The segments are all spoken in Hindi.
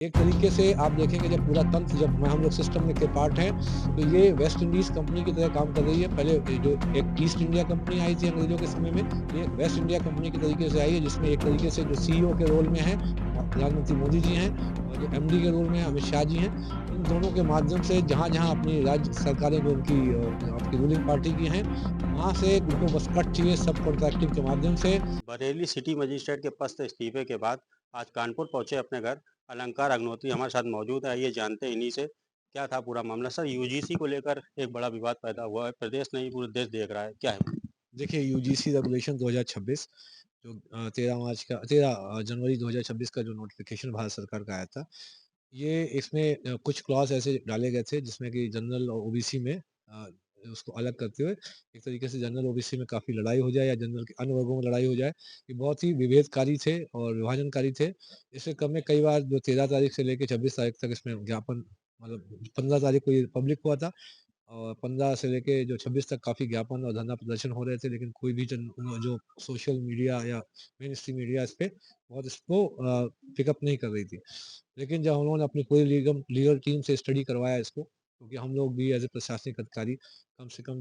एक तरीके से आप देखेंगे जब पूरा तंत्र जब मैं हम लोग सिस्टम में के पार्ट हैं, तो ये वेस्ट इंडीज़ कंपनी की तरह काम कर रही है। पहले जो एक ईस्ट इंडिया कंपनी आई थी अंग्रेज़ों के समय में, ये वेस्ट इंडिया कंपनी के तरीके से आई है, जिसमें एक तरीके से जो सीईओ के रोल में हैं प्रधानमंत्री मोदी जी हैं, और जो एमडी के रोल में अमित शाह जी हैं। इन दोनों के माध्यम से जहाँ-जहाँ अपनी राज्य सरकारें जो उनकी आपकी रूलिंग पार्टी की हैं, वहाँ से उनको बस कट चाहिए सब कॉन्ट्रैक्टिंग के माध्यम से। बरेली सिटी मजिस्ट्रेट के पद से इस्तीफे के बाद आज कानपुर पहुंचे अपने घर अलंकार अग्नोत्री हमारे साथ मौजूद है। आइए जानते हैं इन्हीं से क्या था पूरा मामला। सर, यूजीसी को लेकर एक बड़ा विवाद पैदा हुआ है, प्रदेश नहीं पूरे देश देख रहा है, क्या है? देखिए यूजीसी रेगुलेशन 2026 जो 13 जनवरी 2026 का जो नोटिफिकेशन भारत सरकार का आया था, ये इसमें कुछ क्लॉज़ ऐसे डाले गए थे जिसमें कि जनरल और ओबीसी में उसको अलग करते हुए एक तरीके से जनरल ओबीसी में काफ़ी लड़ाई हो जाए या जनरल के अन्य वर्गों में लड़ाई हो जाए, ये बहुत ही विभेदकारी थे और विभाजनकारी थे। इससे क्रम में कई बार जो 13 तारीख से लेके 26 तारीख तक इसमें ज्ञापन मतलब 15 तारीख को ये पब्लिक हुआ था और 15 से लेके जो 26 तक काफ़ी ज्ञापन और धरना प्रदर्शन हो रहे थे, लेकिन कोई भी जो सोशल मीडिया या मेन स्ट्रीम मीडिया इस पे बहुत इसको पिकअप नहीं कर रही थी। लेकिन जब हम लोगों ने अपनी पूरी लीगल टीम से स्टडी करवाया इसको, क्योंकि हम लोग भी एज़ ए प्रशासनिक अधिकारी कम से कम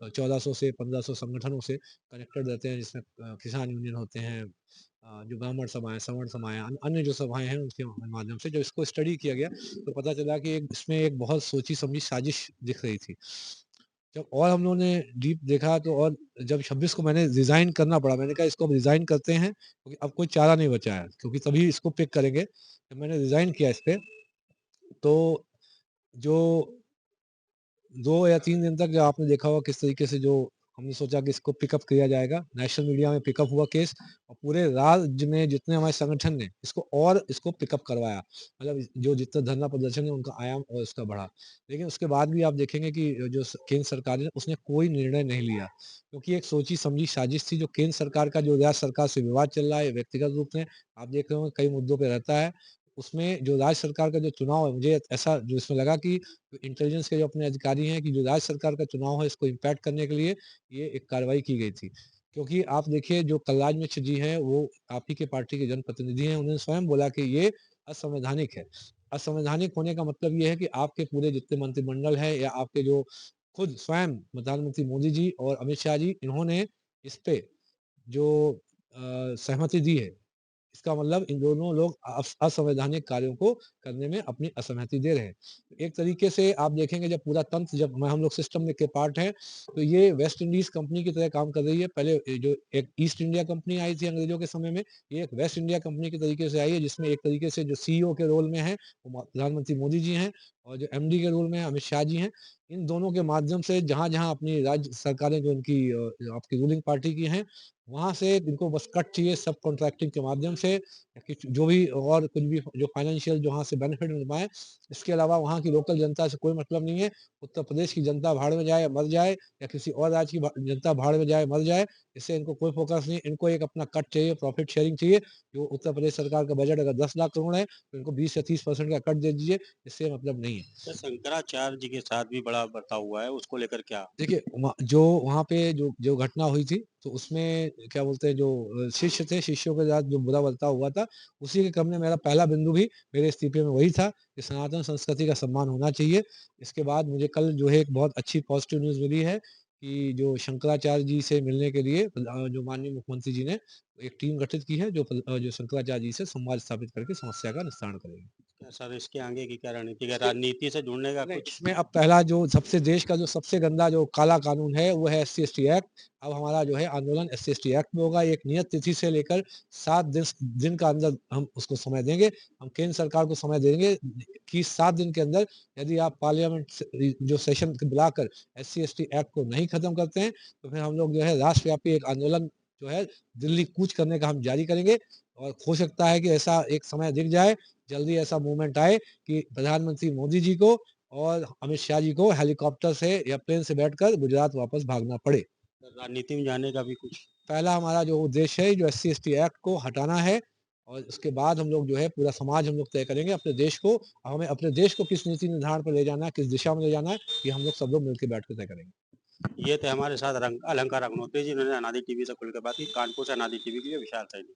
1400 से 1500 संगठनों से कनेक्टेड रहते हैं, जिसमें किसान यूनियन होते हैं, जो ब्राह्मण सभाएँ, सवर्ण सभाएँ, अन्य जो सभाएँ हैं, उनके माध्यम से जब इसको स्टडी किया गया, तो पता चला कि एक इसमें एक बहुत सोची-समझी साजिश दिख रही थी। जब और हम लोगों ने डीप देखा तो और जब 26 को मैंने रिज़ाइन करना पड़ा, मैंने कहा इसको अब रिज़ाइन करते हैं क्योंकि अब कोई चारा नहीं बचा है, क्योंकि तभी इसको पिक करेंगे। जब मैंने रिज़ाइन किया इस पे, तो जो 2 या 3 दिन तक जो आपने देखा होगा किस तरीके से जो हमने सोचा कि इसको पिकअप किया जाएगा, नेशनल मीडिया में पिकअप हुआ केस और पूरे राज्य में जितने हमारे संगठन ने इसको पिकअप करवाया। मतलब जो जितना धरना प्रदर्शन है उनका आयाम और उसका बढ़ा। लेकिन उसके बाद भी आप देखेंगे कि जो केंद्र सरकार है उसने कोई निर्णय नहीं लिया, क्योंकि एक सोची-समझी साजिश थी। जो केंद्र सरकार का जो राज्य सरकार से विवाद चल रहा है व्यक्तिगत रूप में, आप देख रहे होंगे कई मुद्दों पे रहता है। उसमें जो राज्य सरकार का जो चुनाव है, मुझे ऐसा जो इसमें लगा कि इंटेलिजेंस के जो अपने अधिकारी हैं कि जो राज्य सरकार का चुनाव है इसको इम्पैक्ट करने के लिए ये एक कार्रवाई की गई थी। क्योंकि आप देखिए जो कलराज मिश्र जी हैं वो आप ही के पार्टी के जनप्रतिनिधि हैं, उन्होंने स्वयं बोला कि ये असंवैधानिक है। असंवैधानिक होने का मतलब ये है कि आपके पूरे जितने मंत्रिमंडल है या आपके जो खुद स्वयं प्रधानमंत्री मोदी जी और अमित शाह जी इन्होंने इस पे जो सहमति दी है, इसका मतलब इन दोनों लोग असंवैधानिक कार्यों को करने में अपनी असहमति दे रहे हैं। एक तरीके से आप देखेंगे जब पूरा तंत्र जब मैं हम लोग सिस्टम में के पार्ट हैं, तो ये वेस्ट इंडीज़ कंपनी की तरह काम कर रही है। पहले जो एक ईस्ट इंडिया कंपनी आई थी अंग्रेज़ों के समय में, ये एक वेस्ट इंडिया कंपनी के तरीके से आई है, जिसमें एक तरीके से जो सीईओ के रोल में हैं, वो प्रधानमंत्री मोदी जी हैं, और जो एमडी के रोल में अमित शाह जी हैं। इन दोनों के माध्यम से जहाँ-जहाँ अपनी राज्य सरकारें जो उनकी आपकी रूलिंग पार्टी की हैं, वहाँ से इनको बस कट चाहिए सब कॉन्ट्रैक्टिंग के माध्यम से, या कि जो भी और कुछ भी जो फाइनेंशियल जो वहाँ से बेनिफिट मिल पाए। इसके अलावा वहाँ की लोकल जनता से कोई मतलब नहीं है। उत्तर प्रदेश की जनता भाड़ में जाए या मर जाए, या किसी और राज्य की जनता भाड़ में जाए, मर जाए, इससे इनको कोई फ़ोकस नहीं। इनको एक अपना कट चाहिए, प्रॉफ़िट शेयरिंग चाहिए। जो उत्तर प्रदेश सरकार का बजट अगर 10 लाख करोड़ है, तो इनको 20 या 30% का कट दे दीजिए, इससे मतलब नहीं है। सर, शंकराचार्य जी के साथ भी बड़ा बर्ताव हुआ है, उसको लेकर क्या? देखिए, जो वहाँ पे जो जो घटना हुई थी, तो उसमें क्या बोलते हैं जो शिष्य थे, शिष्यों के साथ जो बुरा बर्ताव हुआ था, उसी के क्रम में मेरा पहला बिंदु भी मेरे इस्तीफे में वही था कि सनातन संस्कृति का सम्मान होना चाहिए। इसके बाद मुझे कल जो है एक बहुत अच्छी पॉज़िटिव न्यूज़ मिली है कि जो शंकराचार्य जी से मिलने के लिए जो माननीय मुख्यमंत्री जी ने एक टीम गठित की है, जो शंकराचार्य जी से संवाद स्थापित करके समस्या का निस्तारण करेगी। क्या सर, इसके आगे की क्या रणनीति है? राजनीति से जुड़ने का नहीं, कुछ? इसमें अब पहला जो सबसे देश का जो सबसे गंदा जो काला कानून है, वो है एससी-एसटी एक्ट। अब हमारा जो है आंदोलन एससी-एसटी एक्ट में होगा। एक नियत तिथि से लेकर 7 दिन का अंदर हम उसको समय देंगे। हम केंद्र सरकार को समय देंगे कि 7 दिन के अंदर यदि आप पार्लियामेंट जो सेशन बुलाकर एससी-एसटी एक्ट को नहीं खत्म करते हैं, तो फिर हम लोग जो है राष्ट्रव्यापी एक आंदोलन जो है दिल्ली कूच करने का हम जारी करेंगे। और हो सकता है कि ऐसा एक समय दिख जाए, जल्दी ऐसा मूवमेंट आए कि प्रधानमंत्री मोदी जी को और अमित शाह जी को हेलीकॉप्टर से या प्लेन से बैठकर गुजरात वापस भागना पड़े। राजनीति में जाने का भी कुछ? पहला हमारा जो उद्देश्य है, जो एससी-एसटी एक्ट को हटाना है, और उसके बाद हम लोग जो है पूरा समाज हम लोग तय करेंगे अपने देश को। हमें अपने देश को किस नीति निर्धारण पर ले जाना है, किस दिशा में ले जाना है, ये हम लोग सब लोग मिलके बैठ के तय करेंगे। ये थे हमारे साथ अलंकार अग्नोत्री जी, उन्होंने अनादि टीवी से खुल के बात की। कानपुर से अनादि टीवी के लिए विशाल सैनी।